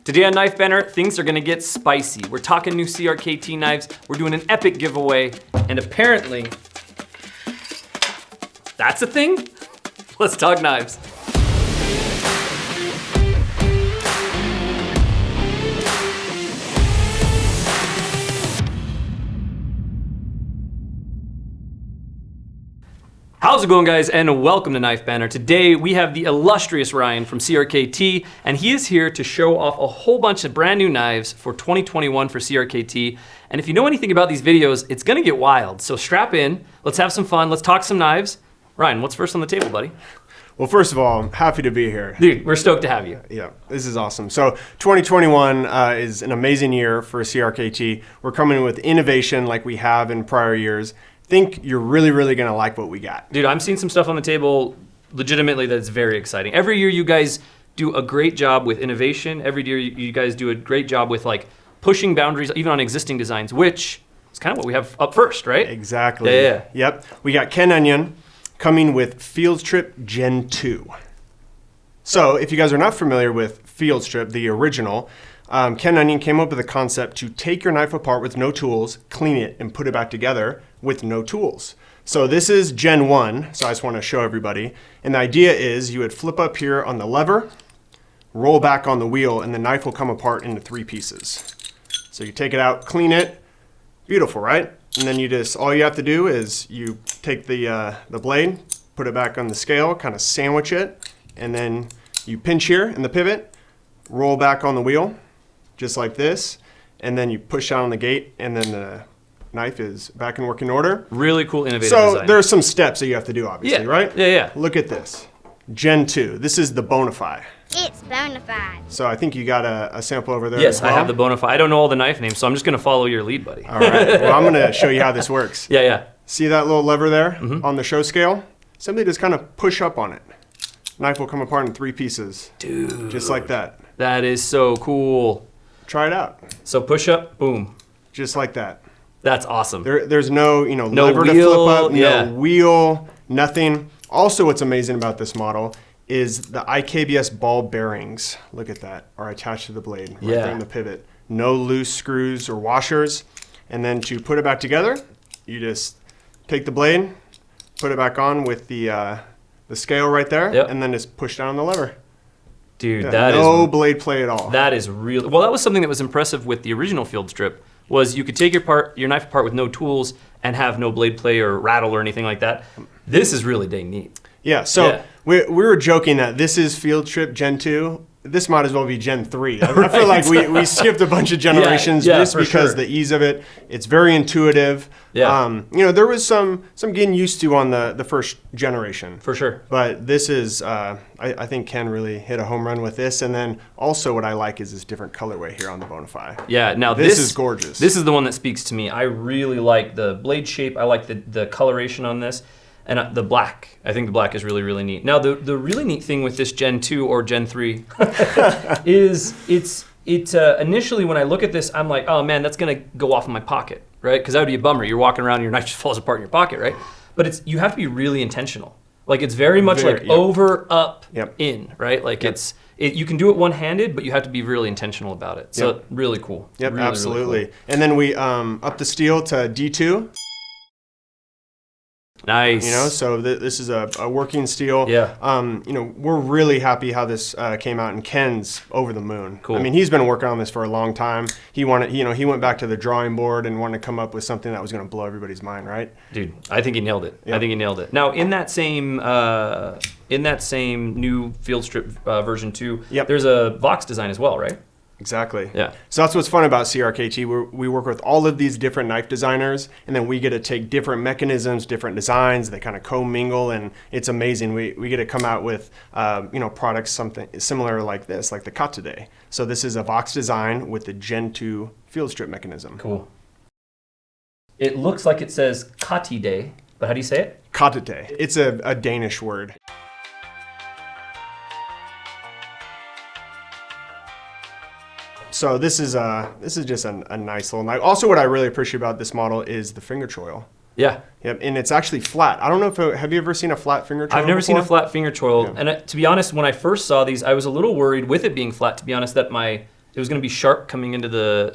Today on Knife Banter, things are gonna get spicy. We're talking new CRKT knives, we're doing an epic giveaway, and apparently, that's a thing? Let's talk knives. How's it going, guys, and welcome to Knife Banter. Today we have the illustrious Ryan from CRKT, and he is here to show off a whole bunch of brand new knives for 2021 for CRKT. And if you know anything about these videos, it's gonna get wild. So strap in, let's have some fun, let's talk some knives. Ryan, what's first on the table, buddy? Well, first of all, I'm happy to be here. Dude, we're stoked to have you. Yeah, this is awesome. So 2021 is an amazing year for CRKT. We're coming in with innovation like we have in prior years. Think you're really gonna like what we got. Dude, I'm seeing some stuff on the table legitimately that's very exciting. Every year you guys do a great job with innovation. Every year you guys do a great job with like pushing boundaries even on existing designs, which is kind of what we have up first, right? Exactly. Yeah. Yep. We got Ken Onion coming with Field Strip Gen 2. So if you guys are not familiar with Field Strip, the original, Ken Onion came up with a concept to take your knife apart with no tools, clean it, and put it back together with no tools. So this is Gen 1, so I just want to show everybody. And the idea is you would flip up here on the lever, roll back on the wheel, and the knife will come apart into 3 pieces. So you take it out, clean it, beautiful, right? And then you just, all you have to do is you take the blade, put it back on the scale, kind of sandwich it, and then you pinch here in the pivot, roll back on the wheel, just like this, and then you push down on the gate, and then the knife is back in working order. Really cool, innovative so design. There's some steps that you have to do, obviously, right? Yeah. Look at this. Gen 2. This is the Bona Fide. It's Bona Fide. So I think you got a sample over there. Yes, as well. I have the Bona Fide. I don't know all the knife names, so I'm just gonna follow your lead, buddy. All right. Well, I'm gonna show you how this works. Yeah. See that little lever there on the show scale? Simply just kind of push up on it. Knife will come apart in 3 pieces. Dude. Just like that. That is so cool. Try it out. So push up, boom. Just like that. That's awesome. There's no, No lever to wheel, flip up, yeah. no wheel, nothing. Also, what's amazing about this model is the IKBS ball bearings. Look at that, are attached to the blade right there in the pivot. No loose screws or washers. And then to put it back together, you just take the blade, put it back on with the scale right there, and then just push down on the lever. Dude, Yeah, that is no blade play at all. That is real. Well, that was something that was impressive with the original Field Strip, was you could take your knife apart with no tools and have no blade play or rattle or anything like that. This is really dang neat. Yeah, so we were joking that this is Field Strip Gen 2. This might as well be Gen 3. I feel like we skipped a bunch of generations just because the ease of it. It's very intuitive. Yeah. There was some getting used to on the first generation. For sure. But this is, I think Ken really hit a home run with this. And then also what I like is this different colorway here on the Bona Fide. Yeah, now this is gorgeous. This is the one that speaks to me. I really like the blade shape. I like the coloration on this. And the black, I think the black is really neat. Now the really neat thing with this Gen 2 or Gen 3 is initially when I look at this, I'm like, oh man, that's gonna go off in my pocket, right? Because that would be a bummer. You're walking around and your knife just falls apart in your pocket, right? But you have to be really intentional. Like it's very much over, up, in, right? Like you can do it one-handed, but you have to be really intentional about it. So really cool. Yep, really, absolutely. Really cool. And then we up the steel to D2. Nice. So this is a working steel. Yeah. We're really happy how this came out, and Ken's over the moon. Cool. I mean, he's been working on this for a long time. He went back to the drawing board and wanted to come up with something that was going to blow everybody's mind, right? Dude, I think he nailed it. Yep. I think he nailed it. Now, in that same new Field Strip version 2, there's a Vox design as well, right? Exactly. Yeah. So that's what's fun about CRKT. We work with all of these different knife designers, and then we get to take different mechanisms, different designs. They kind of co-mingle, and it's amazing. We get to come out with products something similar like this, like the Cottidae. So this is a Vox design with the Gen 2 Field Strip mechanism. Cool. It looks like it says Cottidae, but how do you say it? Cottidae. It's a Danish word. So this is just a nice little knife. Also, what I really appreciate about this model is the finger choil. Yeah. Yep, and it's actually flat. I don't know if have you ever seen a flat finger choil? I've never seen a before? flat finger choil, and to be honest, when I first saw these, I was a little worried with it being flat. To be honest, that my it was going to be sharp coming into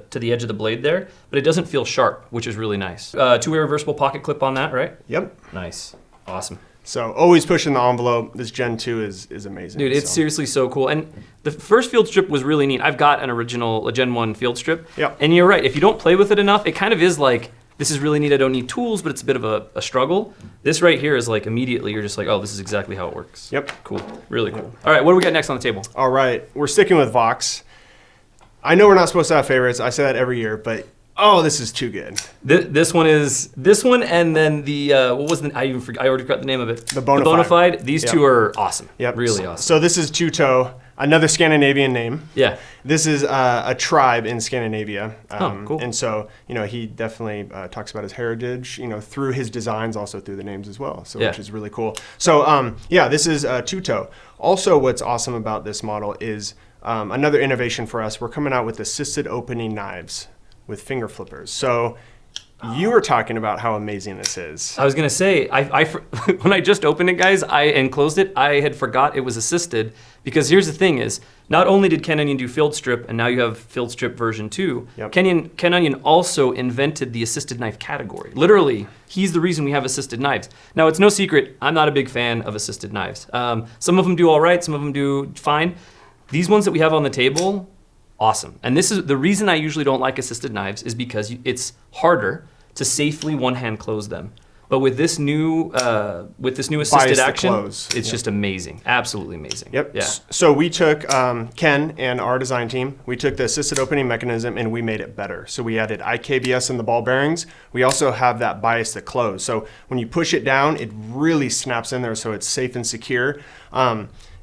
to the edge of the blade there, but it doesn't feel sharp, which is really nice. Two-way reversible pocket clip on that, right? Yep. Nice. Awesome. So always pushing the envelope. This Gen 2 is amazing. Dude, it's seriously so cool. And the first field strip was really neat. I've got a Gen 1 field strip. Yep. And you're right, if you don't play with it enough, it kind of is like, this is really neat, I don't need tools, but it's a bit of a struggle. This right here is like immediately you're just like, oh, this is exactly how it works. Yep. Cool. Really cool. All right, what do we got next on the table? All right, we're sticking with Vox. I know we're not supposed to have favorites. I say that every year, but oh, this is too good. This one, and then the what was the? I already forgot the name of it. The Bona Fide. These two are awesome. Yep. Really awesome. So this is Tueto, another Scandinavian name. Yeah. This is a tribe in Scandinavia. Cool. And so, he definitely talks about his heritage, through his designs, also through the names as well. So, which is really cool. So, this is Tueto. Also, what's awesome about this model is another innovation for us. We're coming out with assisted opening knives with finger flippers. So you were talking about how amazing this is. I was gonna say, when I just opened it, guys, and closed it, I had forgot it was assisted, because here's the thing is, not only did Ken Onion do field strip, and now you have field strip version 2, Yep. Ken Onion also invented the assisted knife category. Literally, he's the reason we have assisted knives. Now, it's no secret, I'm not a big fan of assisted knives. Some of them do all right, some of them do fine. These ones that we have on the table, awesome. And this is the reason I usually don't like assisted knives, is because it's harder to safely one-hand close them. But with this new assisted action, it's just amazing, absolutely amazing. Yep. Yeah. So we took Ken and our design team. We took the assisted opening mechanism and we made it better. So we added IKBS in the ball bearings. We also have that bias to close. So when you push it down, it really snaps in there, so it's safe and secure.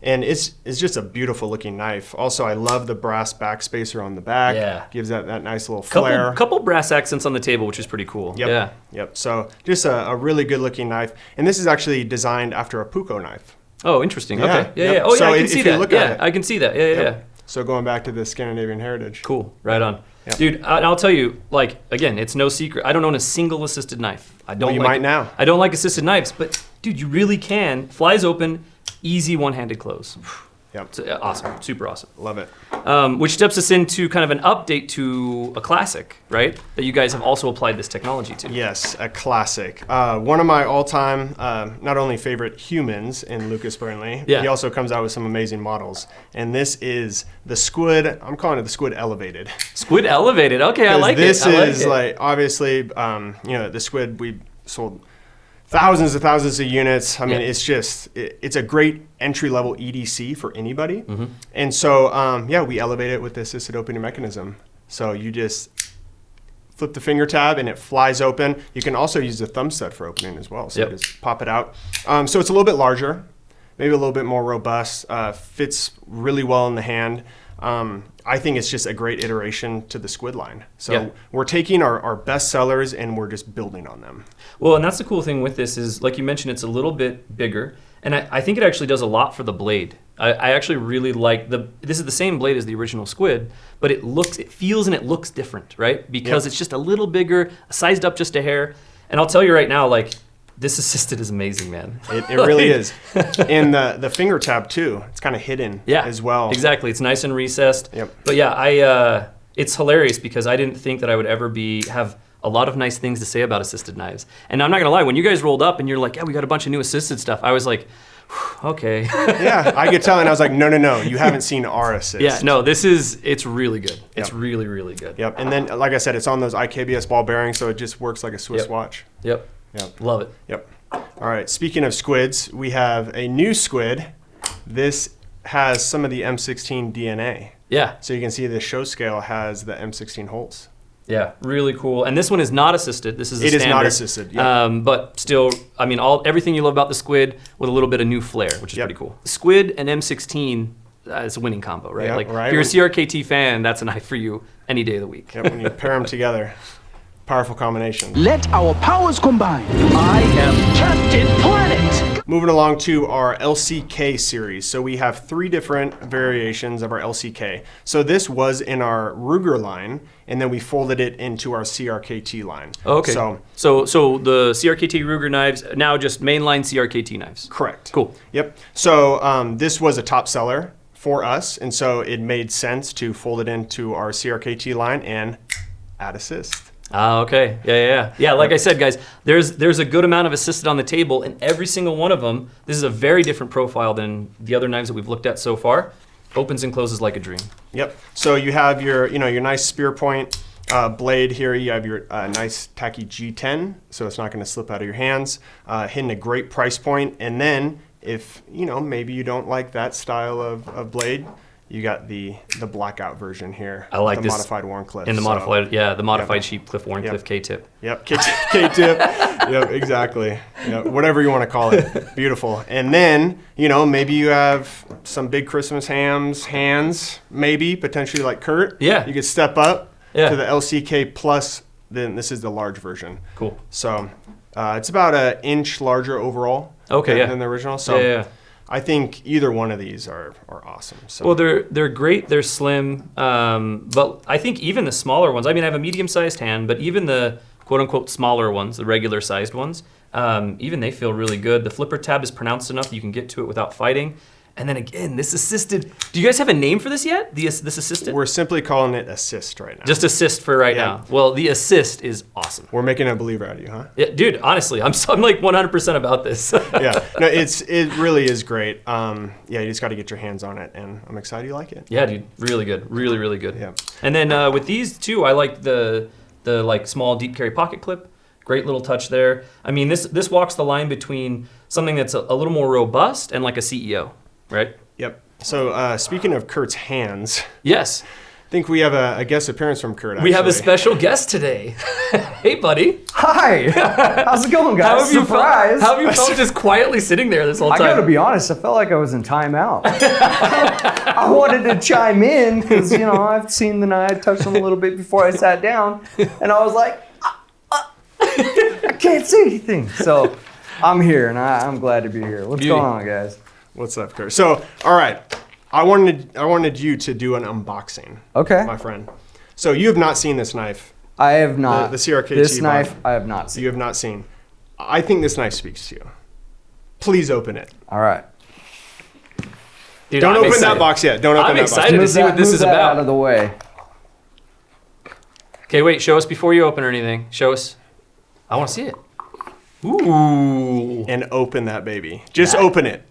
And it's just a beautiful looking knife. Also, I love the brass backspacer on the back. Yeah. Gives that nice little flare. Couple brass accents on the table, which is pretty cool. Yep. Yeah. Yep. So just a really good looking knife. And this is actually designed after a Puko knife. Oh, interesting. Yeah. Okay. Yeah, Yep. yeah. Oh, So yeah, I can if see you that. look Yeah, at it. I can see that. Yeah, yeah. So going back to the Scandinavian heritage. Cool. Right on. Yep. Dude, I'll tell you, like, again, it's no secret. I don't own a single assisted knife. I don't. Well, you like might it. now. I don't like assisted knives, but dude, you really can. Flies open, easy one-handed close. Yep. It's awesome. Super awesome. Love it. Which steps us into kind of an update to a classic, right? That you guys have also applied this technology to. Yes, a classic. One of my all-time, not only favorite humans in Lucas Burnley, Yeah. he also comes out with some amazing models. And this is the Squid, I'm calling it the Squid Elevated. Squid Elevated. Okay, I like this it. I is like it. obviously, the Squid, we sold thousands of units. I mean, Yeah. it's a great entry-level EDC for anybody. Mm-hmm. And so, we elevate it with the assisted opening mechanism. So you just flip the finger tab and it flies open. You can also use the thumb stud for opening as well. So Yep. just pop it out. So it's a little bit larger, maybe a little bit more robust, fits really well in the hand. I think it's just a great iteration to the Squid line. So Yeah. we're taking our best sellers and we're just building on them. Well, and that's the cool thing with this is, like you mentioned, it's a little bit bigger. And I think it actually does a lot for the blade. I actually really like this is the same blade as the original Squid, but it feels and it looks different, right? Because It's just a little bigger, sized up just a hair. And I'll tell you right now, like, this assisted is amazing, man. It really is. And the finger tab too, it's kind of hidden as well. Exactly, it's nice and recessed. Yep. But yeah, it's hilarious because I didn't think that I would ever have a lot of nice things to say about assisted knives. And I'm not gonna lie, when you guys rolled up and you're like, yeah, we got a bunch of new assisted stuff, I was like, okay. Yeah, I could tell, and I was like, no, you haven't seen our assist. Yeah, no, it's really good. It's really, really good. Yep, and then, like I said, it's on those IKBS ball bearings, so it just works like a Swiss watch. Yep. Love it. Yep. All right, speaking of squids, we have a new squid. This has some of the M16 DNA. Yeah. So you can see the show scale has the M16 holes. Yeah, really cool. And this one is not assisted. This is a standard. It is not assisted, yeah. But still, I mean, everything you love about the Squid with a little bit of new flair, which is pretty cool. Squid and M16, it's a winning combo, right? Yeah, like, right. If you're a CRKT fan, that's a knife for you any day of the week. Yep, when you pair them together, powerful combination. Let our powers combine. I am Captain Planet. Moving along to our LCK series. So we have 3 different variations of our LCK. So this was in our Ruger line, and then we folded it into our CRKT line. Okay. So the CRKT Ruger knives, now just mainline CRKT knives. Correct. Cool. Yep. So this was a top seller for us, and so it made sense to fold it into our CRKT line and add assist. Okay. Yeah. Like I said, guys, there's a good amount of assisted on the table, and every single one of them, this is a very different profile than the other knives that we've looked at so far. Opens and closes like a dream. Yep. So you have your nice spear point blade here. You have your nice tacky G10, so it's not going to slip out of your hands. Hitting a great price point, and then if maybe you don't like that style of blade, you got the blackout version here. I like the this modified Warncliffe. And the modified Sheepcliff Warncliffe K-tip. Yep, K-tip. Yep, exactly. Yep, whatever you want to call it. Beautiful. And then, maybe you have some big Christmas hands, maybe, potentially like Kurt. Yeah. You could step up Yeah. to the LCK plus, then this is the large version. Cool. So it's about an inch larger overall than the original. So yeah. I think either one of these are awesome. So. Well, they're great. They're slim, but I think even the smaller ones. I mean, I have a medium-sized hand, but even the quote-unquote smaller ones, the regular-sized ones, even they feel really good. The flipper tab is pronounced enough that you can get to it without fighting. And then again, this assisted. Do you guys have a name for this yet? This assisted? We're simply calling it assist right now. Just assist for right now. Well, the assist is awesome. We're making a believer out of you, huh? Yeah, dude. Honestly, I'm like 100% about this. Yeah, no, it really is great. You just got to get your hands on it, and I'm excited you like it. Yeah, dude, really good, really good. Yeah. And then with these too, I like the like small deep carry pocket clip. Great little touch there. I mean, this walks the line between something that's a little more robust and like a CEO, right? Yep. So speaking of Kurt's hands, Yes. I think we have a guest appearance from Kurt. Actually. We have a special guest today. Hey, buddy. Hi, how's it going, guys? Surprise! How have you felt just quietly sitting there this whole time? I gotta be honest, I felt like I was in timeout. I wanted to chime in because I've seen the knife, touched them a little bit before I sat down, and I was like, I can't say anything. So I'm here, and I'm glad to be here. What's going on, guys? What's up, Kurt? So, all right, I wanted you to do an unboxing. Okay. My friend. So you have not seen this knife. I have not. The CRKT. This knife, I have not seen. You have not seen. I think this knife speaks to you. Please open it. All right. Dude, Don't I'm open excited. that box yet. Don't open I'm that box. excited to see what this is Move that about. out of the way. Okay, wait. Show us before you open or anything. Show us. I want to see it. Ooh. And open that baby. Just open it.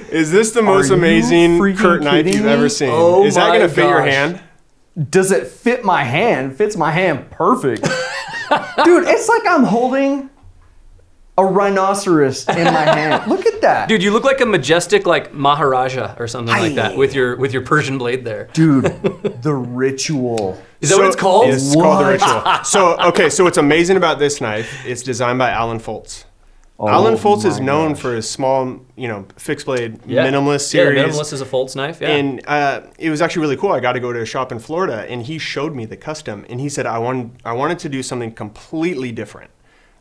Is this the most you amazing freaking Kurt knife kidding you've me? ever seen? Oh Is that my going to fit your gosh. hand? Does it fit my hand? Fits my hand perfect. Dude, it's like I'm holding a rhinoceros in my hand. Look at that. Dude, you look like a majestic like Maharaja or something like that with your Persian blade there. Dude, the ritual. Is that what it's called? It's called the What? Ritual. So what's amazing about this knife, it's designed by Alan Foltz. Oh Alan Foltz is my known gosh. for his small, fixed blade Yeah. minimalist Yeah, series. the minimalist is a Foltz knife. Yeah. And it was actually really cool. I got to go to a shop in Florida, and he showed me the custom, and he said I wanted to do something completely different.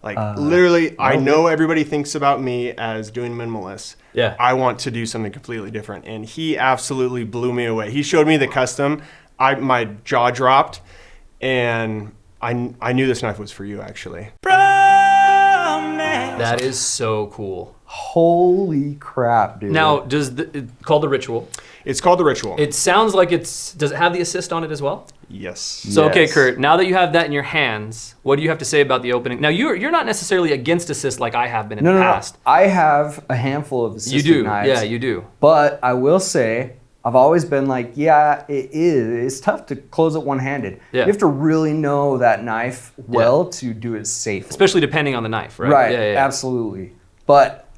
Like literally, I know everybody thinks about me as doing minimalist. Yeah. I want to do something completely different, and he absolutely blew me away. He showed me the custom. My jaw dropped, and I knew this knife was for you, actually. That is so cool. Holy crap, dude. Now, it's called the Ritual. It's called the Ritual. It sounds like does it have the assist on it as well? Yes. So, okay, Yes. Kurt, now that you have that in your hands, what do you have to say about the opening? Now, you're not necessarily against assist like I have been in no, the no. past. I have a handful of You assisted do. knives. Yeah, you do. But I will say, I've always been like, yeah, it is. It's tough to close it one-handed. Yeah. You have to really know that knife well to do it safely. Especially depending on the knife, right? Right, Yeah. absolutely. But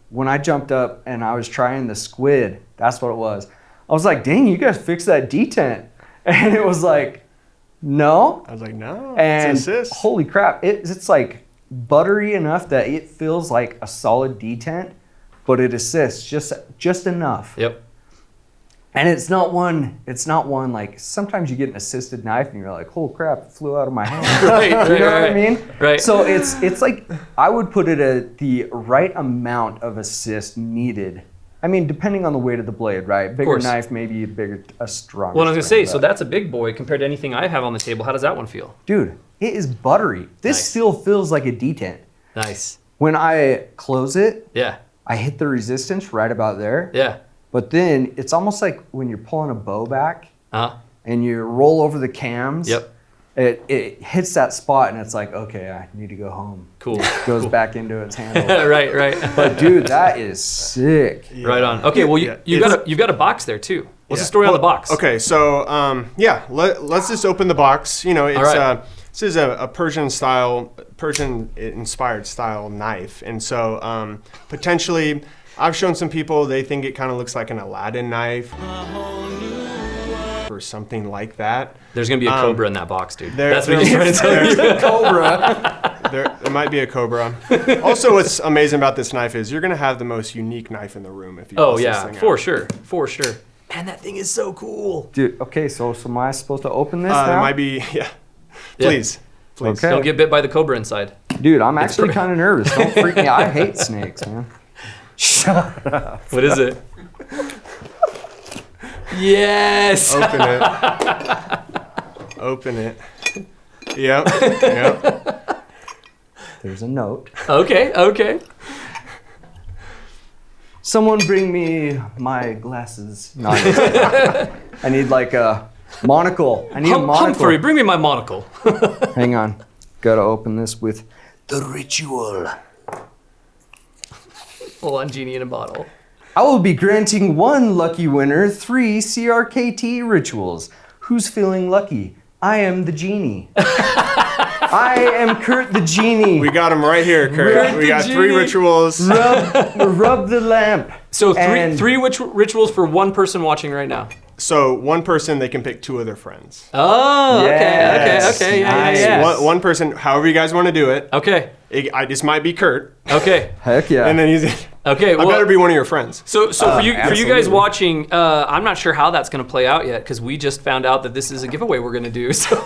when I jumped up and I was trying the squid, that's what it was. I was like, dang, you guys fixed that detent. And it was like, no. I was like, no, And it's assist. holy crap, it's like buttery enough that it feels like a solid detent, but it assists just enough. Yep. And it's not one like sometimes you get an assisted knife and you're like, holy crap, it flew out of my hand. Right, You know what I right. mean? Right. So it's like I would put it at the right amount of assist needed. I mean, depending on the weight of the blade, right? Bigger course. knife, maybe a stronger. Well, I was gonna say, spring, so but- that's a big boy compared to anything I have on the table. How does that one feel? dude, it is buttery. This Nice. still feels like a detent. Nice. when I close it, Yeah. I hit the resistance right about there. Yeah. But then it's almost like when you're pulling a bow back and you roll over the cams. Yep. It hits that spot and it's like, okay, I need to go home. Cool. Goes Cool. back into its handle. Right. But dude, that is sick. Yeah. Right on. Okay. Well, you've got a box there too. What's the story on the box? Okay, so let's just open the box. You know, it's right. This is a Persian inspired style knife, and so potentially, I've shown some people they think it kind of looks like an Aladdin knife or something like that. There's gonna be a cobra in that box, dude. That's there- what you're trying to tell you. Cobra. There might be a cobra. Also, what's amazing about this knife is you're gonna have the most unique knife in the room if you. Oh bust this yeah, thing for out. sure, for sure. Man, that thing is so cool. Dude, okay, so am I supposed to open this There now? might be Please. Okay. Don't get bit by the cobra inside. Dude, I'm actually kind of nervous. Don't freak me out. I hate snakes, man. Shut up. What is it? Yes. Open it. Open it. Yep. There's a note. Okay. Someone bring me my glasses. No, I need like a monocle. I need a monocle. Humphrey, bring me my monocle. Hang on. Gotta open this with the ritual. Full on genie in a bottle. I will be granting one lucky winner 3 CRKT rituals. Who's feeling lucky? I am the genie. I am Kurt the genie. We got him right here, Kurt. Kurt We the got 3 genie. rituals. Rub the lamp. So And- three rituals for one person watching right now. So one person, they can pick 2 of their friends. Oh, Yes. okay. Yeah. Nice. One person, however you guys want to do it. Okay. This might be Kurt, Okay. Heck yeah. and then he's. Okay. I better be one of your friends. So for you guys absolutely. watching, I'm not sure how that's going to play out yet because we just found out that this is a giveaway we're going to do. So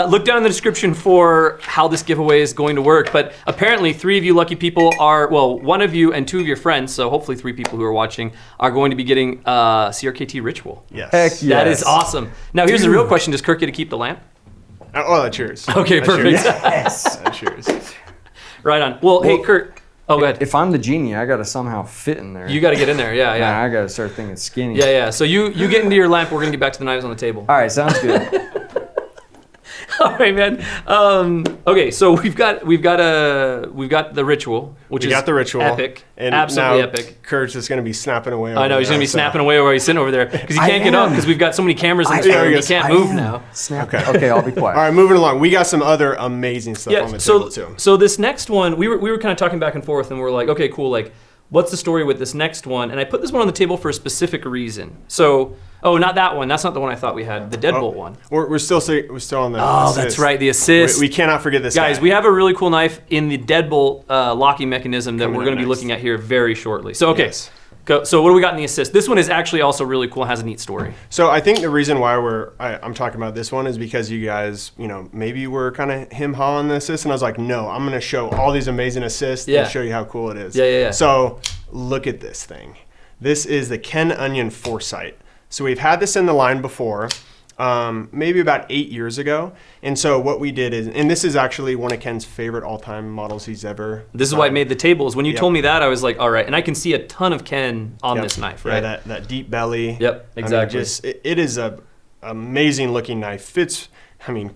look down in the description for how this giveaway is going to work. But apparently 3 of you lucky people are, well, 1 of you and 2 of your friends, so hopefully 3 people who are watching are going to be getting CRKT ritual. Yes. Heck yeah. That Yes. is awesome. Now here's the real question: does Kirk get to keep the lamp? Oh, that's yours. Okay, That's perfect. yours. Yes. That's yours. Right on. Well, hey Kurt. Oh, go ahead. If I'm the genie, I gotta somehow fit in there. You got to get in there. Yeah. Man, I gotta start thinking skinny. Yeah. So you get into your lamp. We're gonna get back to the knives on the table. All right, sounds good. All right, man. Okay, so we've got the ritual, which We is got the ritual. epic, And absolutely now epic. Kurt's just going to be snapping away. I know he's gonna be snapping away while he's sitting over there because he I can't get up am. because we've got so many cameras in I the room. am. He can't move now. Snap. Okay. Okay, I'll be quiet. All right, moving along. We got some other amazing stuff on Yeah. the So table, too. so this next one, we were kind of talking back and forth, and we're like, okay, cool. Like, what's the story with this next one? And I put this one on the table for a specific reason. So, not that one. That's not the one I thought we had. The deadbolt one. We're still on the Oh, assist. that's right. The assist. We cannot forget this Guys, guy. we have a really cool knife in the deadbolt locking mechanism that Coming we're up going to be next. looking at here very shortly. So, okay. Yes. So what do we got in the assist? This one is actually also really cool. Has a neat story. So I think the reason why I'm talking about this one is because you guys, maybe were kind of him-hawing the assist, and I was like, no, I'm going to show all these amazing assists Yeah. and show you how cool it is. Yeah. So look at this thing. This is the Ken Onion Foresight. So we've had this in the line before, maybe about 8 years ago. And so what we did is, and this is actually one of Ken's favorite all-time models he's ever This is why I done. made the tables. When you Yep. told me that, I was like, all right. And I can see a ton of Ken on Yep. this knife, Yeah, right? that deep belly. Yep, exactly. It is a amazing looking knife. Fits.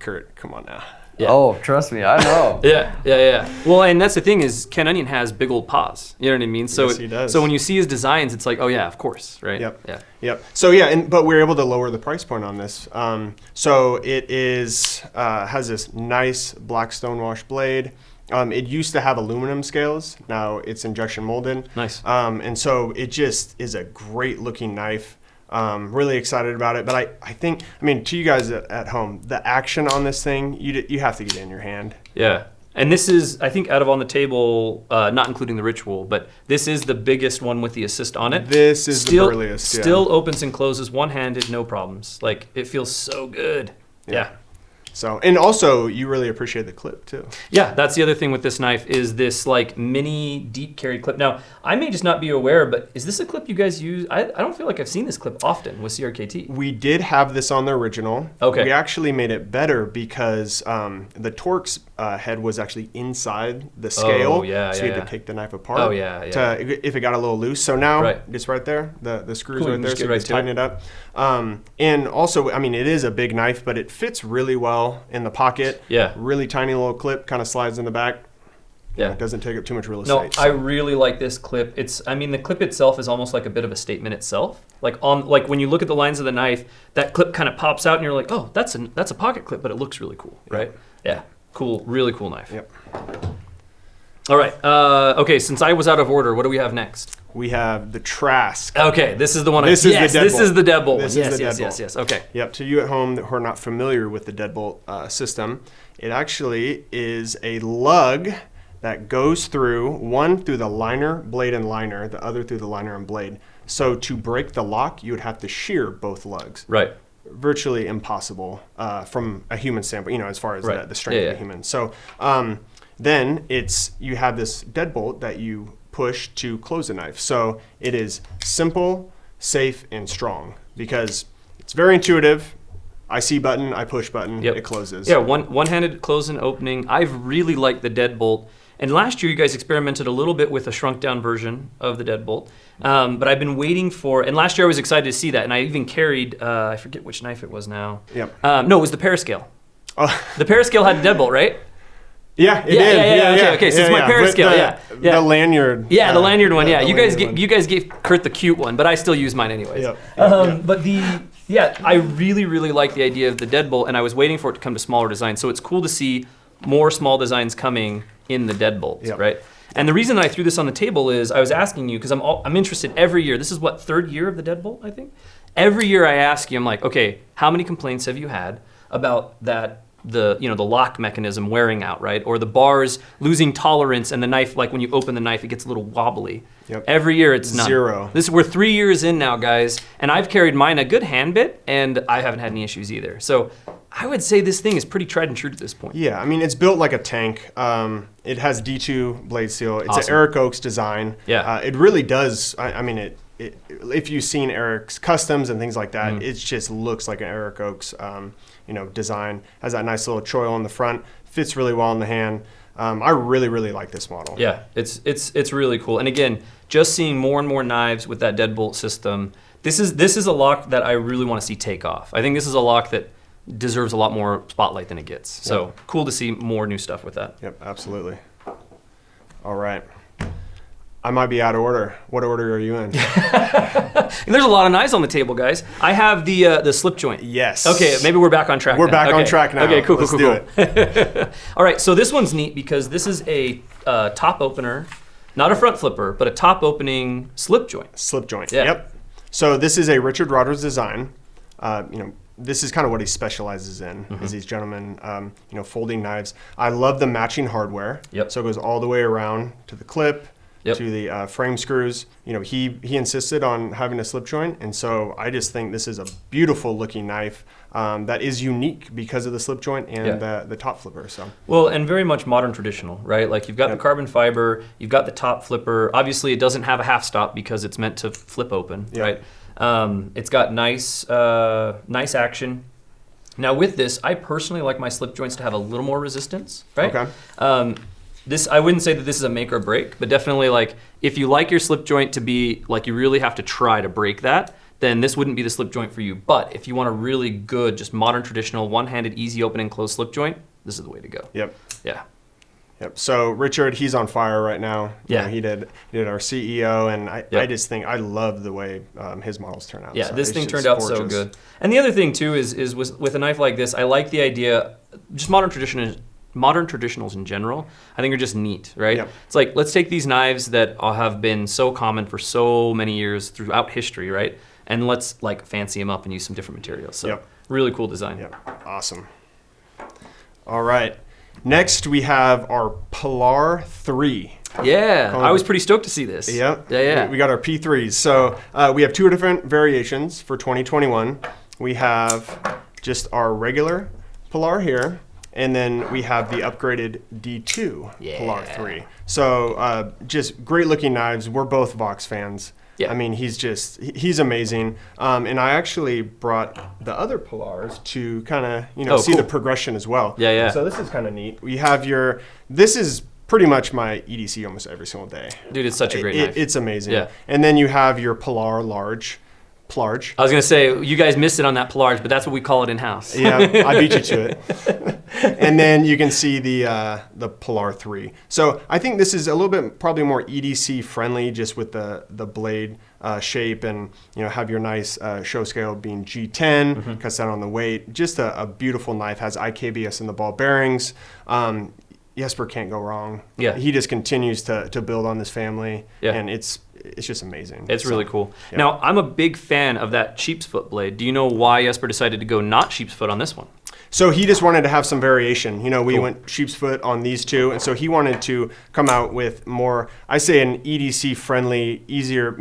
Kurt, come on now. Yeah. Oh, trust me, I know. Yeah. Well, and that's the thing is Ken Onion has big old paws. You know what I mean? So Yes, he does. So when you see his designs, it's like, oh yeah, of course, right? Yep. Yeah. Yep. So yeah, but we're able to lower the price point on this. So it is has this nice black stonewash blade. It used to have aluminum scales. Now it's injection molded. Nice. And so it just is a great looking knife. Really excited about it. But I think, to you guys at home, the action on this thing, you have to get it in your hand. Yeah. And this is, I think, out of on the table, not including the ritual, but this is the biggest one with the assist on it. This is the burliest, yeah. Still opens and closes one-handed, no problems. Like, it feels so good. Yeah. So, and also you really appreciate the clip too. Yeah, that's the other thing with this knife is this like mini deep carry clip. Now, I may just not be aware, but is this a clip you guys use? I don't feel like I've seen this clip often with CRKT. We did have this on the original. Okay. We actually made it better because the Torx head was actually inside the scale. Oh, yeah, so yeah, you had yeah. to take the knife apart. Oh, yeah, yeah. If it got a little loose. So now Right. it's right there. The screws Cool, you right can there, just so get you right just to tighten it. it up. And also, I mean, it is a big knife, but it fits really well in the pocket. Yeah. Really tiny little clip, kind of slides in the back. Yeah. It doesn't take up too much real No, estate. I really like this clip. I mean, the clip itself is almost like a bit of a statement itself. Like when you look at the lines of the knife, that clip kind of pops out, and you're like, oh, that's a pocket clip, but it looks really cool, right? Yeah, cool, really cool knife. Yep. All right. Okay, since I was out of order, what do we have next? We have the Trask. Okay, this is the one. This is the yes, deadbolt. this is the deadbolt. This yes, is the yes, deadbolt. yes, yes. Okay. Yep. To you at home who are not familiar with the deadbolt system, it actually is a lug that goes through, one through the liner, blade, and liner, the other through the liner and blade. So to break the lock, you would have to shear both lugs. Right. Virtually impossible from a human standpoint, as far as Right. the strength of a human. So then you have this deadbolt that you push to close the knife. So it is simple, safe, and strong because it's very intuitive. I see button, I push button, Yep. it closes. Yeah, one-handed close and opening. I've really liked the deadbolt. And last year, you guys experimented a little bit with a shrunk-down version of the deadbolt. But I've been waiting for, and last year I was excited to see that, and I even carried, I forget which knife it was now. Yep. No, it was the Parascale. Oh. The Parascale had a deadbolt, right? Yeah, it Yeah, did. yeah, okay, so it's my Parascale, With yeah. The lanyard. Yeah, the lanyard one. Yeah, the you guys lanyard one. you guys gave Kurt the cute one, but I still use mine anyways. Yep. But I really like the idea of the deadbolt, and I was waiting for it to come to smaller designs. So it's cool to see more small designs coming in the deadbolt, Yep. right? And the reason that I threw this on the table is I was asking you because I'm interested every year. This is what, third year of the deadbolt, I think. Every year I ask you, I'm like, okay, how many complaints have you had about that? The lock mechanism wearing out, right? Or the bars losing tolerance and the knife, like when you open the knife, it gets a little wobbly. Yep. Every year it's none. Zero. We're 3 years in now, guys, and I've carried mine a good hand bit, and I haven't had any issues either. So I would say this thing is pretty tried and true to this point. Yeah, I mean, it's built like a tank. It has D2 blade steel. It's Awesome. an Eric Oaks design. Yeah. It really does. I mean, if you've seen Eric's customs and things like that, it just looks like an Eric Oaks, design. Has that nice little choil on the front. Fits really well in the hand. I really like this model. Yeah, it's really cool. And again, just seeing more and more knives with that deadbolt system. This is a lock that I really want to see take off. I think this is a lock that deserves a lot more spotlight than it gets. So cool to see more new stuff with that. Yep, absolutely. All right. I might be out of order. What order are you in? And there's a lot of knives on the table, guys. I have the slip joint. Yes. Okay, maybe we're back on track. We're now. back on Okay. track now. Okay, cool. Let's do it. All right, so this one's neat because this is a top opener, not a front flipper, but a top opening slip joint. Slip joint. Yeah. Yep. So this is a Richard Rodgers design. This is kind of what he specializes in, is these gentlemen, folding knives. I love the matching hardware. Yep. So it goes all the way around to the clip, Yep. to the frame screws. He insisted on having a slip joint, and so I just think this is a beautiful looking knife that is unique because of the slip joint and the top flipper. So. Well, and very much modern traditional, right? Like you've got the carbon fiber, you've got the top flipper. Obviously, it doesn't have a half stop because it's meant to flip open, right? It's got nice action. Now with this, I personally like my slip joints to have a little more resistance, right? Okay. I wouldn't say that this is a make or break, but definitely like if you like your slip joint to be like you really have to try to break that, then this wouldn't be the slip joint for you. But if you want a really good, just modern traditional, one-handed, easy open and close slip joint, this is the way to go. Yep. Yeah. Yep. So Richard, he's on fire right now. Yeah. He did our CEO, and I Yep. just think I love the way his models turn out. Yeah, So this it's thing just turned out so gorgeous. good. And the other thing too is with a knife like this, I like the idea, just modern traditionals in general, I think are just neat, right? Yep. It's like, let's take these knives that have been so common for so many years throughout history, right? And let's like fancy them up and use some different materials. So Yep. really cool design. Yep. Awesome. All right. Next, we have our Pilar III. Yeah, I was pretty stoked to see this. Yep. Yeah. We got our P3s. So we have two different variations for 2021. We have just our regular Pilar here. And then we have the upgraded D2 Pilar III. So just great looking knives. We're both Vox fans. Yeah. I mean, he's amazing. And I actually brought the other Pilars to kind of, see the progression as well. Yeah, yeah. So this is kind of neat. We have this is pretty much my EDC almost every single day. Dude, it's such a great knife. It's amazing. Yeah. And then you have your Pilar Large. Plarge. I was going to say, you guys missed it on that Pilarge, but that's what we call it in-house. Yeah, I beat you to it. And then you can see the Pilar III. So I think this is a little bit probably more EDC friendly, just with the blade shape, and have your nice show scale being G10, cuts down on the weight. Just a beautiful knife, has IKBS in the ball bearings. Jesper can't go wrong. Yeah. He just continues to build on this family, Yeah. and it's just amazing. It's really cool. Yeah. Now, I'm a big fan of that sheep's foot blade. Do you know why Jesper decided to go not sheep's foot on this one? So he just wanted to have some variation. We went sheep's foot on these two, and so he wanted to come out with more, I say, an EDC friendly, easier,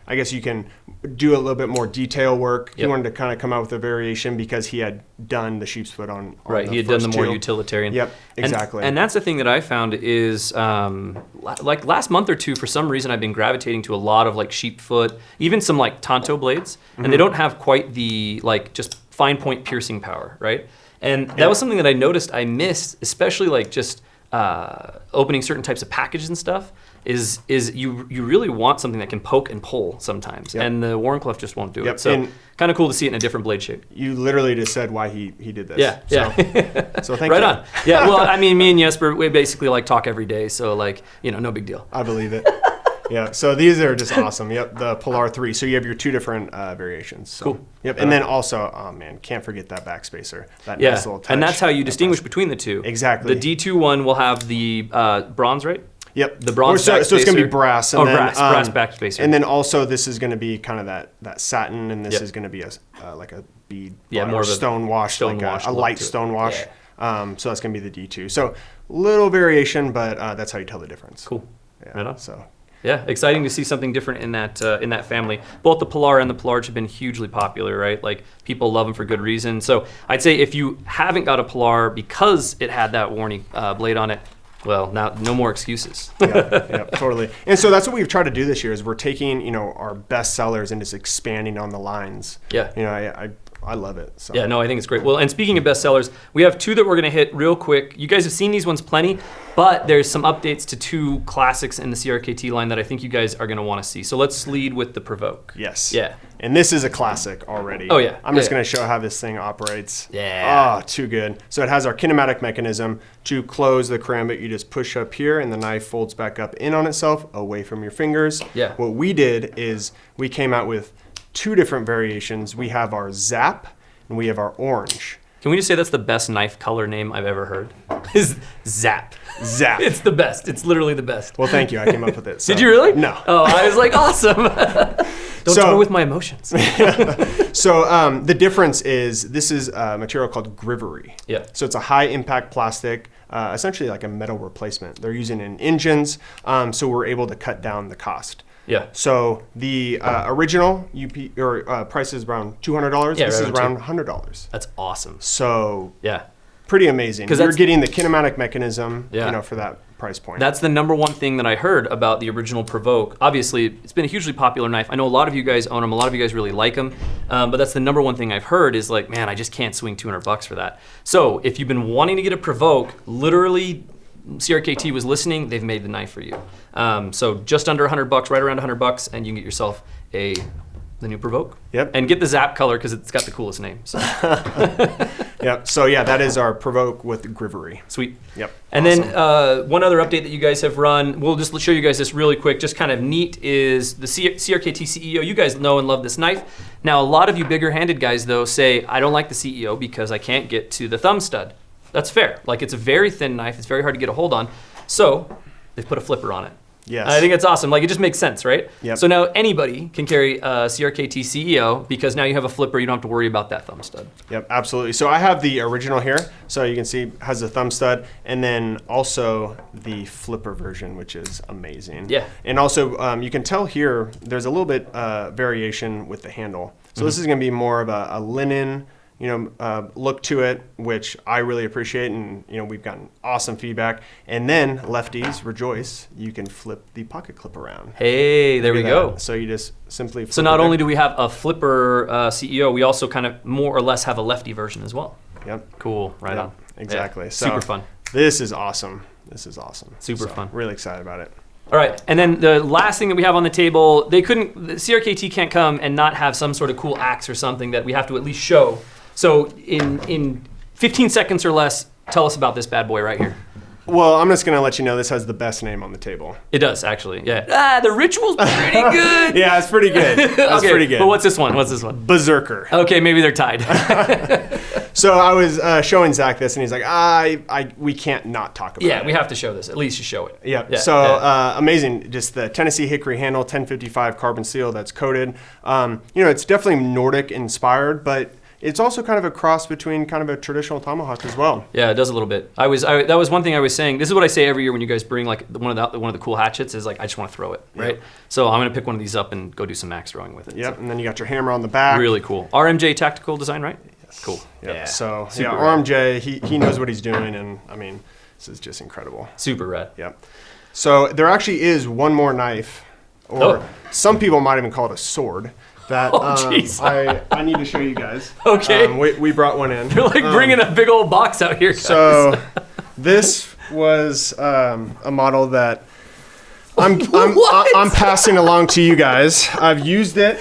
I guess you can do a little bit more detail work. He wanted to kind of come out with a variation because he had done the sheep's foot on Right, he had done the more utilitarian. Yep, exactly. And that's the thing that I found is, like last month or two, for some reason I've been gravitating to a lot of like sheep foot, even some like Tanto blades, and they don't have quite the like just fine point piercing power, right? And that was something that I noticed I missed, especially like just opening certain types of packages and stuff, is you really want something that can poke and pull sometimes. Yep. And the Wharncliffe just won't do Yep. it. So And kind of cool to see it in a different blade shape. you literally just said why he did this. Yeah, yeah. So thank Right you. on. Yeah, well, I mean, me and Jesper, we basically like talk every day, so like, no big deal. I believe it. Yeah, so these are just awesome. Yep, the Pilar III. So you have your two different variations. So, Cool. Yep, and then also, oh man, can't forget that backspacer. That Yeah, nice little touch. and that's how you distinguish between the two. Exactly. The D2 one will have the bronze, right? Yep. The bronze so it's going to be backspacer. brass. Oh, then, brass backspacer. And then also this is going to be kind of that satin, and this Yep. is going to be like a bead. Yeah, or more of a stone wash, stone like wash a look light to it. stone wash. Yeah. So that's going to be the D2. So little variation, but that's how you tell the difference. Cool. Yeah. Right on. So. Yeah, exciting to see something different in that family. Both the Pilar and the Pilarge have been hugely popular, right? Like people love them for good reason. So I'd say if you haven't got a Pilar because it had that warning blade on it, well, now no more excuses. Yeah, totally. And so that's what we've tried to do this year is we're taking, our best sellers and just expanding on the lines. Yeah. I love it. So. Yeah, no, I think it's great. Well, and speaking of bestsellers, we have two that we're going to hit real quick. You guys have seen these ones plenty, but there's some updates to two classics in the CRKT line that I think you guys are going to want to see. So let's lead with the Provoke. Yes. Yeah. And this is a classic already. Oh, yeah. I'm just Yeah. going to show how this thing operates. Yeah. Oh, too good. So it has our kinematic mechanism to close the karambit. You just push up here and the knife folds back up in on itself away from your fingers. Yeah. What we did is we came out with two different variations. We have our Zap and we have our Orange. Can we just say that's the best knife color name I've ever heard? Is Zap. Zap. It's the best. It's literally the best. Well, thank you. I came up with it. So. Did you really? No. Oh, I was like, awesome. Don't So- toy with my emotions. So the difference is this is a material called Grivery. Yeah. So it's a high impact plastic, essentially like a metal replacement. They're using in engines, so we're able to cut down the cost. Yeah. So the original price is around $200. Yeah, This is right, around $100. That's awesome. So Yeah. pretty amazing. 'Cause You're that's- getting the kinematic mechanism, Yeah. for that price point. That's the number one thing that I heard about the original Provoke. Obviously, it's been a hugely popular knife. I know a lot of you guys own them. A lot of you guys really like them. But that's the number one thing I've heard is like, man, I just can't swing $200 for that. So if you've been wanting to get a Provoke, literally CRKT was listening, they've made the knife for you. So just under $100, right around $100, and you can get yourself the new Provoke. Yep. And get the Zap color because it's got the coolest name. So Yep. So yeah, that is our Provoke with Grivery. sweet. Yep. And Awesome. then one other update that you guys have run, we'll just show you guys this really quick, just kind of neat, is the CRKT CEO. You guys know and love this knife. Now, a lot of you bigger-handed guys, though, say, I don't like the CEO because I can't get to the thumb stud. That's fair. Like, it's a very thin knife. It's very hard to get a hold on. So they've put a flipper on it. Yes. I think it's awesome. Like, it just makes sense, right? Yep. So now anybody can carry a CRKT CEO because now you have a flipper. You don't have to worry about that thumb stud. Yep, absolutely. So I have the original here. So you can see has a thumb stud, and then also the flipper version, which is amazing. Yeah. And also you can tell here there's a little bit variation with the handle. So this is going to be more of a linen look to it, which I really appreciate, and we've gotten awesome feedback. And then lefties rejoice, you can flip the pocket clip around. Hey, there we go. So you just simply flip So not only do we have a flipper CEO, we also kind of more or less have a lefty version as well. Yep. Cool. Right on. Exactly. Yeah, So super fun. This is awesome. Super fun. Really excited about it. All right, and then the last thing that we have on the table, the CRKT can't come and not have some sort of cool axe or something that we have to at least show. So in 15 seconds or less, tell us about this bad boy right here. Well, I'm just going to let you know this has the best name on the table. It does, actually, yeah. The ritual's pretty good. Yeah, it's pretty good. That's okay, pretty good. But what's this one? Berserker. Okay, maybe they're tied. So I was showing Zach this, and he's like, we can't not talk about it. Yeah, we have to show this. At least you show it. Yep. Yeah. So amazing. Just the Tennessee hickory handle, 1055 carbon steel that's coated. It's definitely Nordic inspired, but it's also kind of a cross between kind of a traditional tomahawk as well. Yeah, it does a little bit. That was one thing I was saying. This is what I say every year when you guys bring like one of the cool hatchets is like I just want to throw it, right? Yep. So I'm gonna pick one of these up and go do some max throwing with it. Yep. So. And then you got your hammer on the back. Really cool. RMJ tactical design, right? Yes. Cool. Yep. Yeah. So Super RMJ, he knows what he's doing, and I mean, this is just incredible. Super rad. Yep. So there actually is one more knife, or some people might even call it a sword. That I need to show you guys. Okay. We brought one in. You're like bringing a big old box out here, guys. So this was a model that I'm passing along to you guys. I've used it.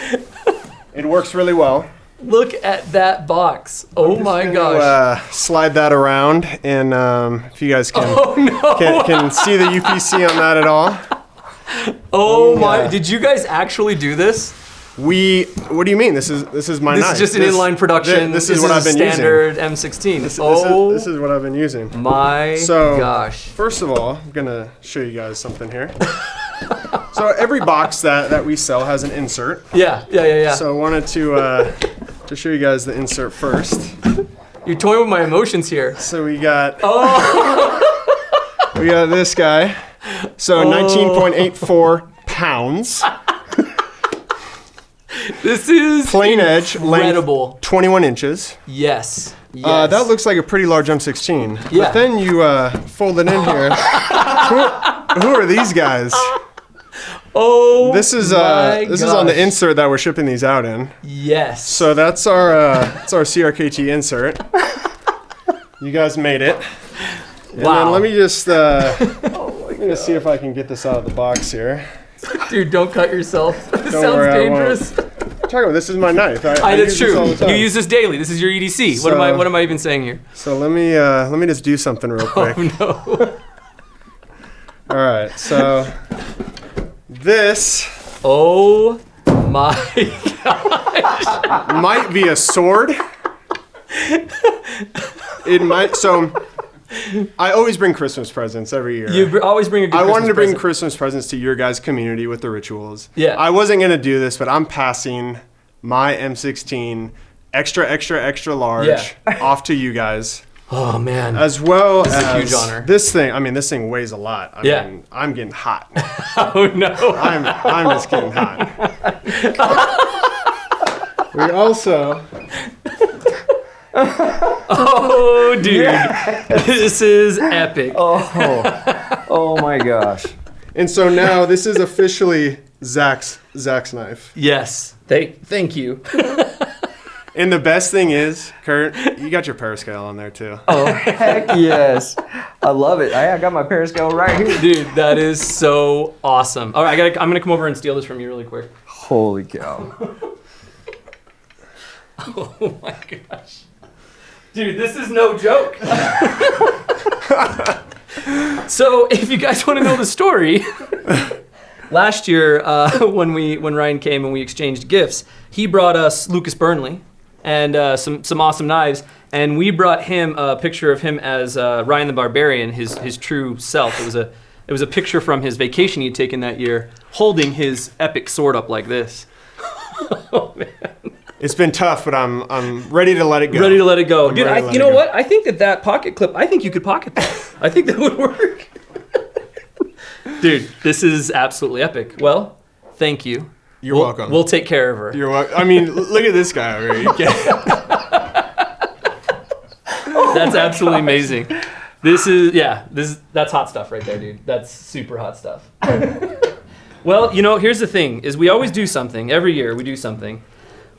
It works really well. Look at that box. Oh my gosh. Slide that around, and if you guys can can see the UPC on that at all. Oh my! Did you guys actually do this? What do you mean? This is my knife. This is just an inline production. This is what I've been standard using. M16. This is what I've been using. My gosh. First of all, I'm gonna show you guys something here. So every box that we sell has an insert. Yeah. So I wanted to show you guys the insert first. You're toying with my emotions here. So we got we got this guy. So 19.84 pounds. This is plain edge, incredible. Length 21 inches. Yes. That looks like a pretty large M16. Yeah. But then you fold it in here. Who are these guys? Oh, this is on the insert that we're shipping these out in. Yes. So that's our CRKT insert. You guys made it. And then let me just I'm gonna see if I can get this out of the box here. Dude, don't cut yourself. This Don't sounds worry, dangerous. Talk about this is my knife. I that's use this all true. the time. You use this daily. This is your EDC. So, what am I even saying here? So let me just do something real quick. Oh no. All right. So this. Oh my gosh. Might be a sword. It might. So I always bring Christmas presents every year. You always bring a good I wanted to bring present. Christmas presents to your guys' community with the rituals. Yeah. I wasn't going to do this, but I'm passing my M16 extra large off to you guys. Oh man. As well This is a as huge honor. this thing. I mean, this thing weighs a lot. I mean, I'm getting hot. Oh no. I'm just getting hot. We also. Oh, dude. This is epic. Oh my gosh. And so now this is officially Zach's knife. Yes. Thank you. And the best thing is, Kurt, you got your parascale on there too. Oh, heck yes. I love it. I got my parascale right here. Dude, that is so awesome. All right, I'm gonna come over and steal this from you really quick. Holy cow. Oh my gosh. Dude, this is no joke. So, if you guys want to know the story, last year when Ryan came and we exchanged gifts, he brought us Lucas Burnley and some awesome knives, and we brought him a picture of him as Ryan the Barbarian, his true self. It was a picture from his vacation he'd taken that year, holding his epic sword up like this. Oh man. It's been tough, but I'm ready to let it go. Ready to let it go. I'm Dude, ready to let you it know go. what? I think that pocket clip, I think you could pocket that. I think that would work. Dude, this is absolutely epic. Well, thank you. You're welcome. We'll take care of her. You're welcome. I mean, look at this guy over here. You can't- That's absolutely amazing. That's hot stuff right there, dude. That's super hot stuff. Well, here's the thing, is we always do something. Every year we do something.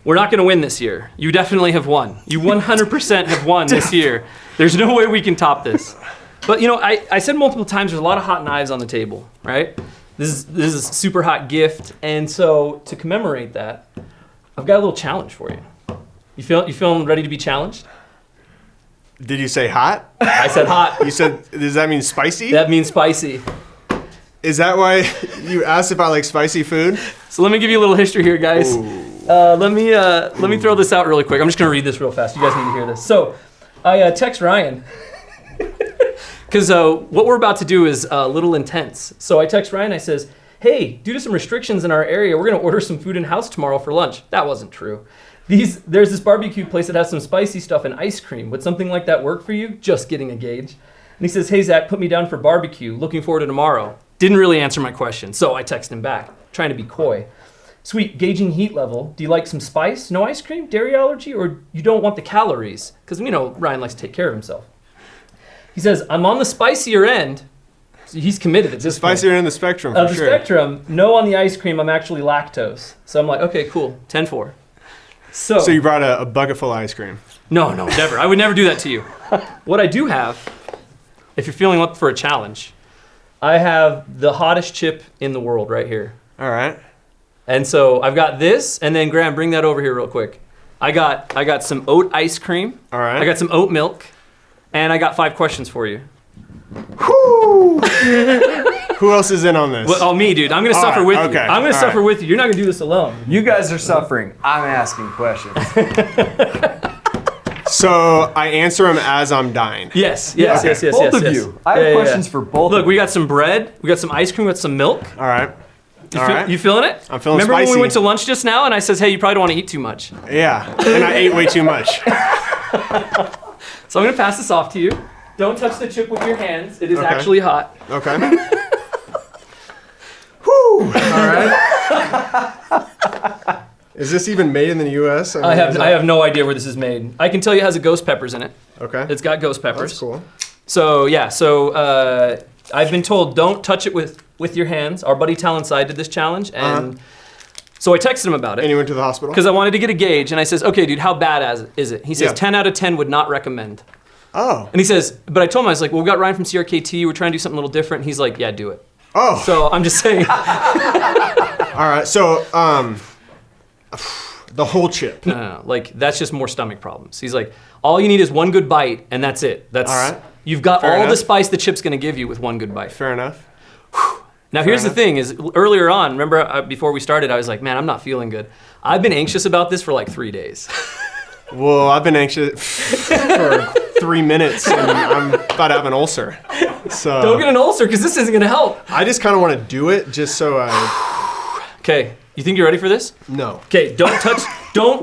We're not going to win this year. You definitely have won. You 100% have won this year. There's no way we can top this. But, I said multiple times, there's a lot of hot knives on the table, right? This is a super hot gift. And so to commemorate that, I've got a little challenge for you. You feeling ready to be challenged? Did you say hot? I said hot. You said, does that mean spicy? That means spicy. Is that why you asked if I like spicy food? So let me give you a little history here, guys. Let me throw this out really quick. I'm just gonna read this real fast. You guys need to hear this. So I text Ryan because what we're about to do is a little intense. So I text Ryan. I says, "Hey, due to some restrictions in our area, we're gonna order some food in house tomorrow for lunch." That wasn't true. There's this barbecue place that has some spicy stuff and ice cream. Would something like that work for you? Just getting a gauge. And he says, "Hey Zach, put me down for barbecue. Looking forward to tomorrow." Didn't really answer my question, so I text him back, trying to be coy. "Sweet, gauging heat level. Do you like some spice? No ice cream? Dairy allergy? Or you don't want the calories?" Because Ryan likes to take care of himself. He says, "I'm on the spicier end." So he's committed at this point. Spicier end of the spectrum, for Of the sure. spectrum. No on the ice cream. I'm actually lactose. So I'm like, okay, cool. 10-4. So you brought a bucket full of ice cream. No, never. I would never do that to you. What I do have, if you're feeling up for a challenge, I have the hottest chip in the world right here. All right. And so I've got this, and then Graham, bring that over here real quick. I got some oat ice cream. All right. I got some oat milk, and I got 5 questions for you. Whoo! Who else is in on this? Well, me, dude. I'm gonna suffer with you. okay. I'm gonna suffer with you. You're not gonna do this alone. You guys are suffering. I'm asking questions. So I answer them as I'm dying. Yes. Both of you. I have questions for both. Look, we got some bread, we got some ice cream, we got some milk. All right. You feeling it? I'm feeling Remember spicy. when we went to lunch just now and I says, "Hey, you probably don't want to eat too much." Yeah, and I ate way too much. So I'm gonna pass this off to you. Don't touch the chip with your hands. It is actually hot. Okay. Whoo! All right. Is this even made in the U.S.? I have no idea where this is made. I can tell you it has a ghost peppers in it. Okay. It's got ghost peppers. That's cool. So I've been told don't touch it with your hands. Our buddy Talonside did this challenge, and so I texted him about it. And you went to the hospital? Because I wanted to get a gauge, and I says, "Okay, dude, how bad is it?" He says, Yeah. 10 out of 10 would not recommend. Oh. And he says, but I told him, I was like, "Well, we got Ryan from CRKT. We're trying to do something a little different." And he's like, "Yeah, do it." Oh. So I'm just saying. All right. So the whole chip. No. Like, that's just more stomach problems. He's like, all you need is one good bite, and that's it. That's all right. You've got Fair all enough. the spice the chip's gonna give you with one good bite. Fair enough. Now, here's the thing: is earlier on, remember before we started, I was like, "Man, I'm not feeling good." I've been anxious about this for like 3 days. Well, I've been anxious for 3 minutes, and I'm about to have an ulcer. So Don't get an ulcer, because this isn't gonna help. I just kind of want to do it just so I. Okay, you think you're ready for this? No. Okay, don't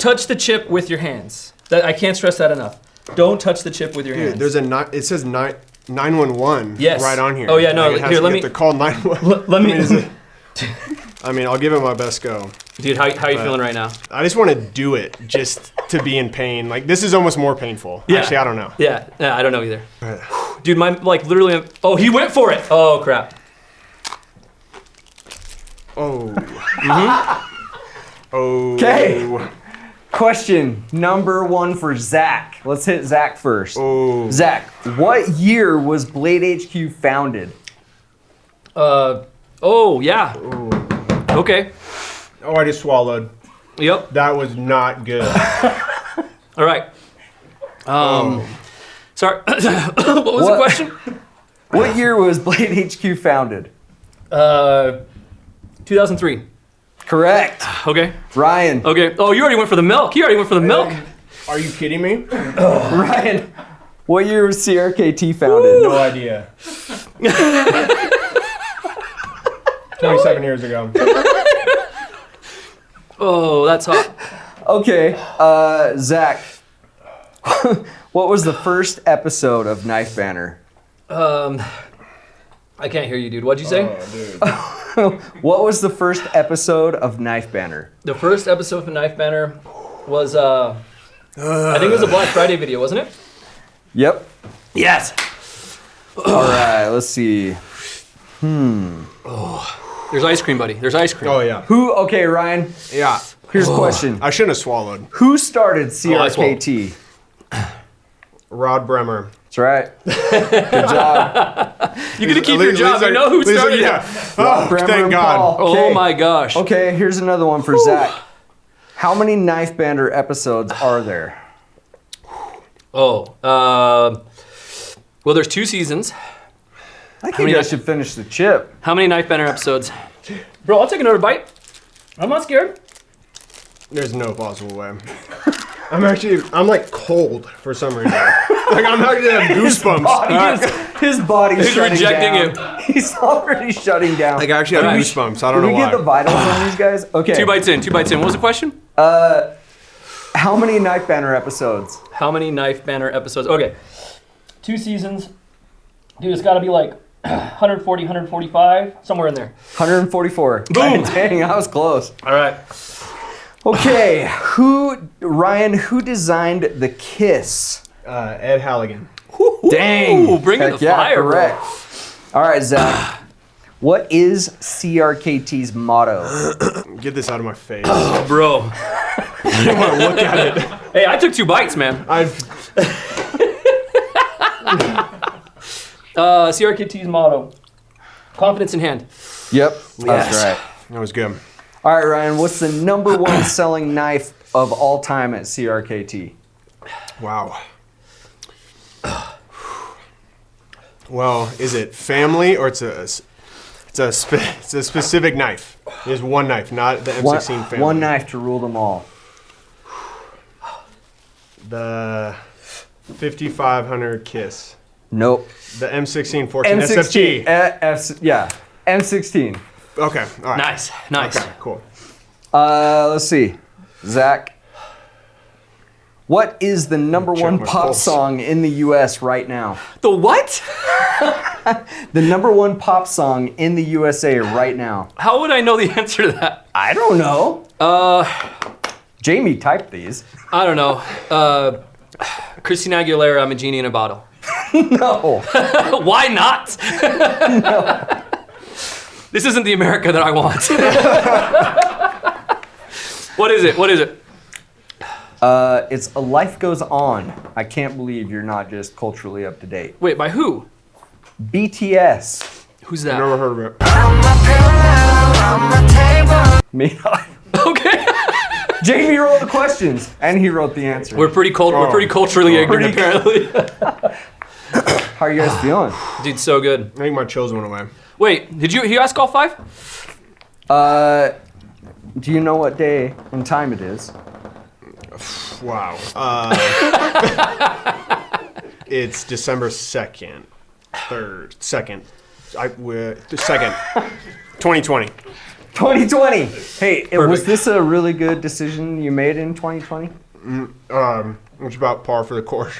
touch the chip with your hands. I can't stress that enough. Don't touch the chip with your hands. Dude, it says 911 Yes. right on here. Oh, yeah, no, Like, it has here, to let get me- to call 911. Let me. I mean, I'll give it my best go. Dude, how you feeling right now? I just want to do it just to be in pain. Like, this is almost more painful. Yeah. Actually, I don't know. Yeah, I don't know either. Dude, my literally. Oh, he went for it. Oh crap. Oh. Oh. Okay. Question number 1 for Zach. Let's hit Zach first. Oh. Zach, what year was Blade HQ founded? Oh yeah. Okay. Oh, I just swallowed. Yep. That was not good. All right. Sorry. What was the question? What year was Blade HQ founded? 2003. Correct. Okay. Ryan. Okay. Oh, you already went for the milk. Are you kidding me? Ryan, what year was CRKT founded? No idea. 27 years ago. Oh, that's hot. Okay, Zach, what was the first episode of Knife Banter? I can't hear you, dude. What'd you say? Oh, dude. What was the first episode of Knife Banter? The first episode of Knife Banter was, I think it was a Black Friday video, wasn't it? Yep. Yes. All right, let's see. There's ice cream, buddy. There's ice cream. Oh, yeah. Okay, Ryan, Yeah. here's a question. I shouldn't have swallowed. Who started I swallowed. CRKT? Rod Bremer. That's right. Good job. You're gonna keep your job. You know who started it. Yeah. Oh, Bremer thank and God. Paul. Oh Okay. my gosh. Okay, here's another one for Zach. How many Knife Banter episodes are there? Oh. Well, there's 2 seasons. I think you guys should finish the chip. How many Knife Banter episodes? Bro, I'll take another bite. I'm not scared. There's no possible way. I'm like cold for some reason. Like I'm not gonna have goosebumps. His body's He's shutting rejecting down. He's already shutting down. Like I actually have Alright. goosebumps. I don't Can know we why. get the vitals on these guys? Okay. 2 bites in. 2 bites in. What was the question? How many Knife Banter episodes? How many Knife Banter episodes? Okay. 2 seasons. Dude, it's got to be like 140, 145, somewhere in there. 144. Boom. Dang, I was close. All right. Okay, Ryan, who designed the kiss? Ed Halligan. Dang. Ooh, bring Heck in the yeah, fire, correct. All right, Zach. What is CRKT's motto? Get this out of my face. bro. Bro. I don't want to look at it. Hey, I took 2 bites, man. CRKT's motto. Confidence in hand. Yep, Yes. that's right. That was good. All right, Ryan, what's the #1 selling knife of all time at CRKT? Wow. Well, is it family or it's a specific knife? There's one knife, not the M16 family. One knife to rule them all. The 5500 Kiss. Nope. The M16 14 M16. SFG. Yeah, M16. Okay. All right. Nice. Nice. Okay. Cool. Let's see. Zach. What is the #1 my pop pulse. song in the US right now? The what? The #1 pop song in the USA right now. How would I know the answer to that? I don't know. Jamie typed these. I don't know. Christina Aguilera, I'm a genie in a bottle. No. Why not? This isn't the America that I want. What is it? What is it? It's A Life Goes On. I can't believe you're not just culturally up to date. Wait, by who? I've BTS. Who's that? never heard of it. Me not. Okay. Jamie wrote the questions, and he wrote the answer. We're pretty culturally ignorant, apparently. How are you guys feeling? Dude, so good. I think my chills went away. Wait, did you ask all 5? Do you know what day and time it is? Wow. It's December 2nd. 2nd. 2020. 2020. Hey, was Perfect. this a really good decision you made in 2020? It's about par for the course.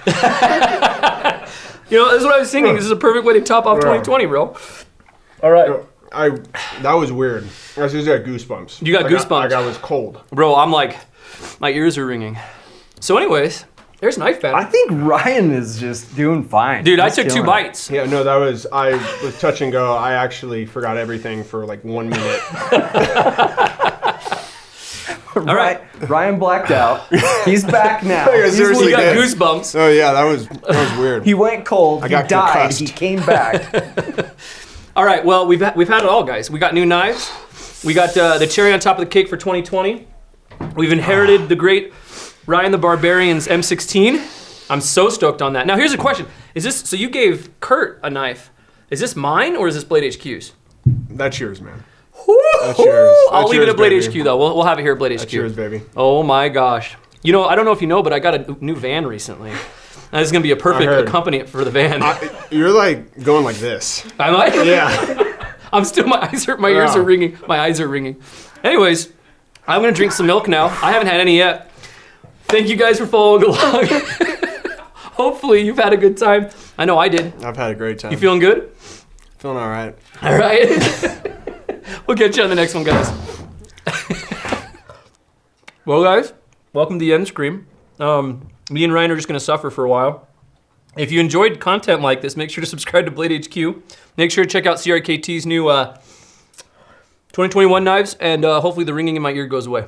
You know, this is what I was thinking. This is a perfect way to top off 2020, bro. All right. That was weird. I just got goosebumps. You got goosebumps. Like I was cold. Bro, I'm like, my ears are ringing. So anyways, there's Knife Banter. I think Ryan is just doing fine. Dude, I He's took 2 killing it. bites. Yeah, no, I was touch and go. I actually forgot everything for like 1 minute. All right. Ryan blacked out. He's back now. I seriously You got did. goosebumps. Oh yeah, that was weird. He went cold. He got died. concussed. He came back. All right, well, we've had it all, guys. We got new knives. We got the cherry on top of the cake for 2020. We've inherited the great Ryan the Barbarian's M16. I'm so stoked on that. Now, here's a question. So you gave Kurt a knife. Is this mine or is this Blade HQ's? That's yours, man. Woo! That's yours. I'll That's leave it yours, at Blade baby. HQ, though. We'll have it here at Blade HQ. That's yours, baby. Oh, my gosh. You know, I don't know if you know, but I got a new van recently. And this is going to be a perfect heard. accompaniment for the van. You're like going like this. Am I? Yeah. I'm still, my ears are ringing. My eyes are ringing. Anyways, I'm gonna drink some milk now. I haven't had any yet. Thank you guys for following along. Hopefully you've had a good time. I know I did. I've had a great time. You feeling good? Feeling all right. All right. We'll catch you on the next one, guys. Well, guys, welcome to the end scream. Me and Ryan are just gonna suffer for a while. If you enjoyed content like this, make sure to subscribe to Blade HQ. Make sure to check out CRKT's new 2021 knives, and hopefully the ringing in my ear goes away.